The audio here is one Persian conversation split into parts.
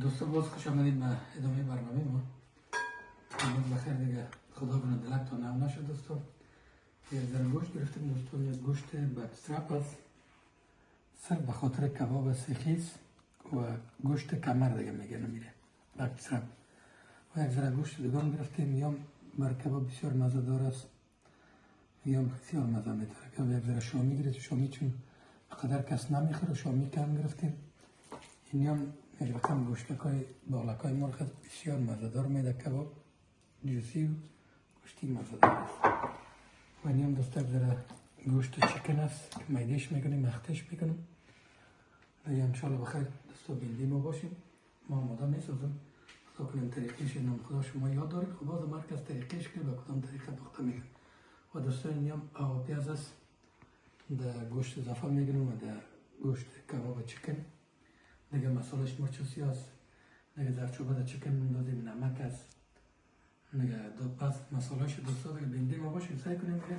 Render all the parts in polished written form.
دوستان باز خوش آمدید به ادامه برنامه ما. امروز بخیر دیگه، خدا کنه دلتون نم نشد دوستان. یک ذره گوشت گرفتیم دوستان، یک گوشت بکسترپ است، صرف به خاطر کباب سیخیز و گوشت کمر دیگه میگه نمیره بکسترپ. و یک ذره گوشت دیگه گرفتیم، یا بر کباب بسیار مزه دار است یا بسیار مزه میداره. که یک ذره شامی گرفت، شامی چون قدر کس نمیخوره شامی کم گرفتیم. این هم یک رقم گوشتکای بالکای مرغ بسیار مزه‌دار میده، کباب جوسی و گوشتی مزه‌دار است. و این هم دوستا ذره گوشت چیکن است که میدهش میکنیم، مختش میکنیم. دیگه انشالله بخیر دوستا بیننده ما باشیم. ما آماده میسازم، خدا کنیم طریقش نام خدا شما یاد دارید. خب باز مرکز طریقش که به کدام طریقه پخته میکنم. و دوستا این هم آب پیاز است، در گوشت اضافه میکنم و در گوشت کباب چیکن. دیگه مسالش مرچ و سیاه است، دیگه زرچوبه در چیکن میندازیم، نمک است، دیگه دو پس مسالهش دوستا دیگه بیننده ما باشیم سعی کنیم دیگه.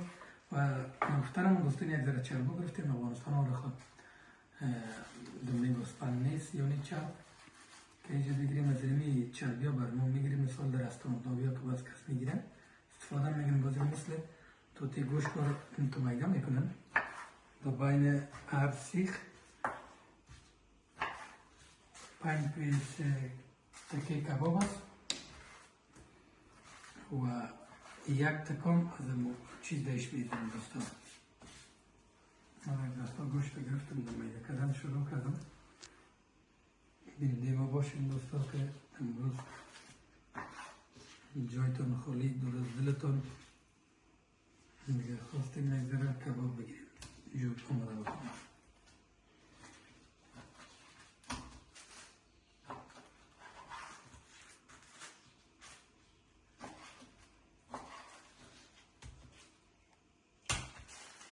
و محترم دوستان یک ذره چربو گرفتیم، افغانستان ها خود دمنی گوسفند نیست یا چرب که اینجا بگیریم از اینمی چربی ها بر ما میگیریم. مثال در استرانتاوی ها که باز کس میگیرن استفاده میگیریم، بازی مثل توتی گوشت رو تو میده میکنن در بین هر سیخ 5 پیس تکه کباب است و یک تکم از چیز دیش میزنم دوستان. من دوستان گوشت گرفتم در میده کردن شروع کردم. بیننده ما باشین دوستا که امروز جایتون خالی دور از دلتون دیگه خواستیم یک ذره کباب بگیریم. جور آماده بکنیم.